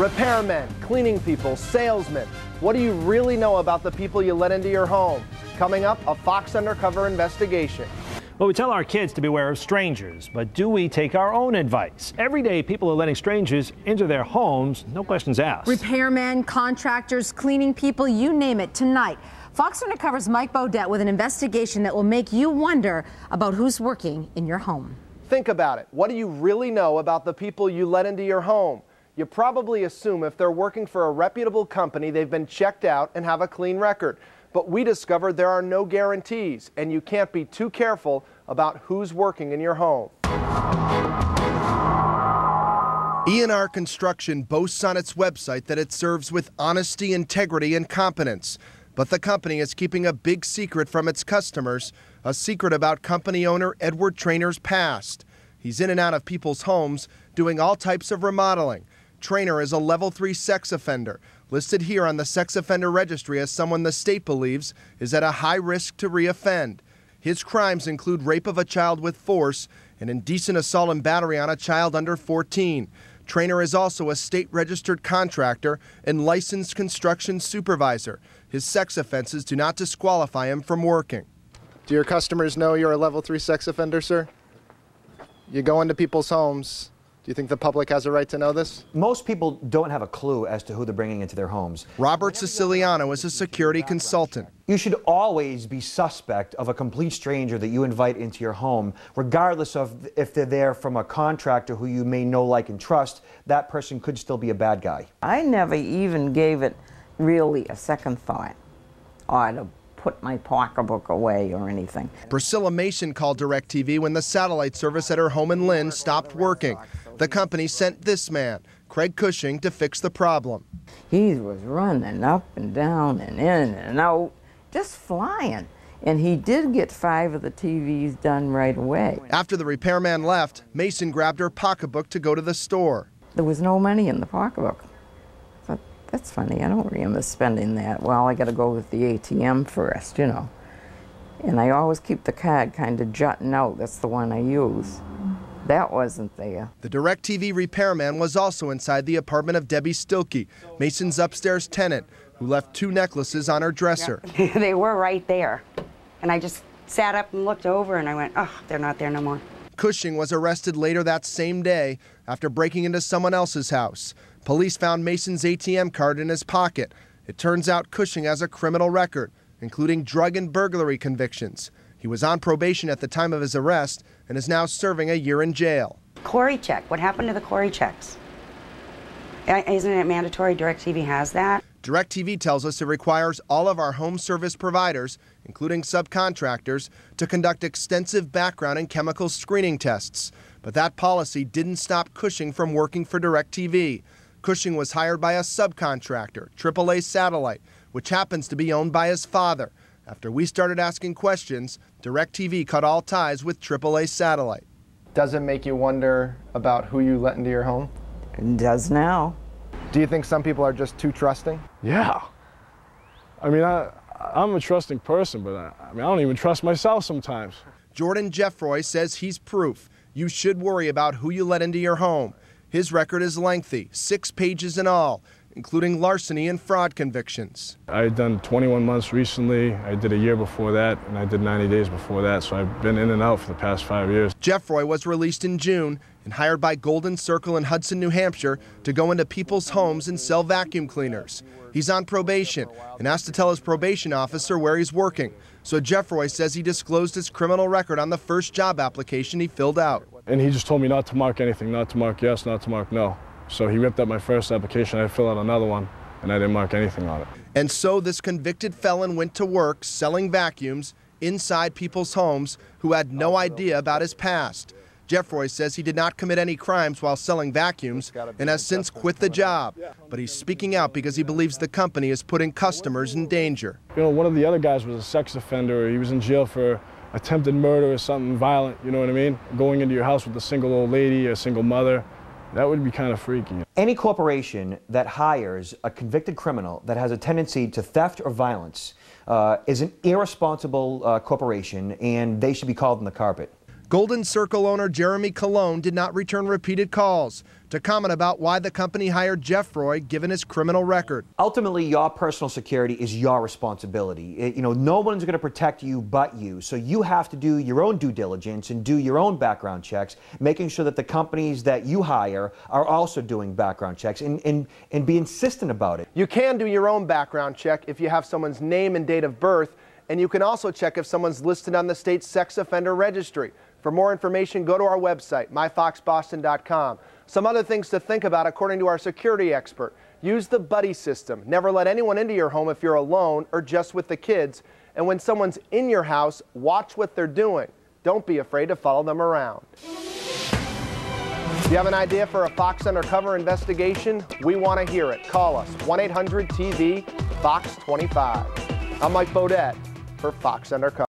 Repairmen, cleaning people, salesmen. What do you really know about the people you let into your home? Coming up, a Fox Undercover investigation. Well, we tell our kids to beware of strangers, but do we take our own advice? Every day, people are letting strangers into their homes, no questions asked. Repairmen, contractors, cleaning people, you name it. Tonight, Fox Undercover's Mike Bodette with an investigation that will make you wonder about who's working in your home. Think about it. What do you really know about the people you let into your home? You probably assume if they're working for a reputable company, they've been checked out and have a clean record. But we discovered there are no guarantees, and you can't be too careful about who's working in your home. E&R Construction boasts on its website that it serves with honesty, integrity, and competence. But the company is keeping a big secret from its customers, a secret about company owner Edward Trainer's past. He's in and out of people's homes doing all types of remodeling. Trainer is a level 3 sex offender, listed here on the sex offender registry as someone the state believes is at a high risk to reoffend. His crimes include rape of a child with force and indecent assault and battery on a child under 14. Trainer is also a state-registered contractor and licensed construction supervisor. His sex offenses do not disqualify him from working. Do your customers know you're a level 3 sex offender, sir? You go into people's homes. Do you think the public has a right to know this? Most people don't have a clue as to who they're bringing into their homes. Robert Siciliano is a security consultant. You should always be suspect of a complete stranger that you invite into your home, regardless of if they're there from a contractor who you may know, like, and trust. That person could still be a bad guy. I never even gave it really a second thought or to put my pocketbook away or anything. Priscilla Mason called DirecTV when the satellite service at her home in Lynn stopped working. The company sent this man, Craig Cushing, to fix the problem. He was running up and down and in and out, just flying. And he did get 5 of the TVs done right away. After the repairman left, Mason grabbed her pocketbook to go to the store. There was no money in the pocketbook. I thought, that's funny, I don't remember spending that. Well, I got to go with the ATM first, you know. And I always keep the card kind of jutting out. That's the one I use. That wasn't there. The DirecTV repairman was also inside the apartment of Debbie Stilke, Mason's upstairs tenant, who left 2 necklaces on her dresser. Yeah. They were right there. And I just sat up and looked over and I went, oh, they're not there no more. Cushing was arrested later that same day after breaking into someone else's house. Police found Mason's ATM card in his pocket. It turns out Cushing has a criminal record, including drug and burglary convictions. He was on probation at the time of his arrest and is now serving a year in jail. Quarry check. What happened to the quarry checks? Isn't it mandatory DirecTV has that? DirecTV tells us it requires all of our home service providers, including subcontractors, to conduct extensive background and chemical screening tests. But that policy didn't stop Cushing from working for DirecTV. Cushing was hired by a subcontractor, AAA Satellite, which happens to be owned by his father. After we started asking questions, DirecTV cut all ties with AAA Satellite. Does it make you wonder about who you let into your home? It does now. Do you think some people are just too trusting? Yeah. I mean, I'm a trusting person, but I don't even trust myself sometimes. Jordan Jeffroy says he's proof. You should worry about who you let into your home. His record is lengthy, 6 pages in all, including larceny and fraud convictions. I had done 21 months recently, I did a year before that, and I did 90 days before that, so I've been in and out for the past 5 years. Jeffroy was released in June and hired by Golden Circle in Hudson, New Hampshire to go into people's homes and sell vacuum cleaners. He's on probation and asked to tell his probation officer where he's working. So Jeffroy says he disclosed his criminal record on the first job application he filled out. And he just told me not to mark anything, not to mark yes, not to mark no. So he ripped up my first application, I filled out another one, and I didn't mark anything on it. And so this convicted felon went to work selling vacuums inside people's homes who had no idea about his past. Jeffroy says he did not commit any crimes while selling vacuums and has since quit the job. But he's speaking out because he believes the company is putting customers in danger. You know, one of the other guys was a sex offender. He was in jail for attempted murder or something violent, you know what I mean? Going into your house with a single old lady, a single mother. That would be kind of freaky. Any corporation that hires a convicted criminal that has a tendency to theft or violence is an irresponsible corporation, and they should be called on the carpet. Golden Circle owner Jeremy Colon did not return repeated calls to comment about why the company hired Jeff Roy, given his criminal record. Ultimately, your personal security is your responsibility. No one's going to protect you but you. So you have to do your own due diligence and do your own background checks, making sure that the companies that you hire are also doing background checks and be insistent about it. You can do your own background check if you have someone's name and date of birth, and you can also check if someone's listed on the state's sex offender registry. For more information, go to our website, myfoxboston.com. Some other things to think about according to our security expert. Use the buddy system. Never let anyone into your home if you're alone or just with the kids. And when someone's in your house, watch what they're doing. Don't be afraid to follow them around. If you have an idea for a Fox Undercover investigation, we want to hear it. Call us, 1-800-TV-FOX25. I'm Mike Bodette for Fox Undercover.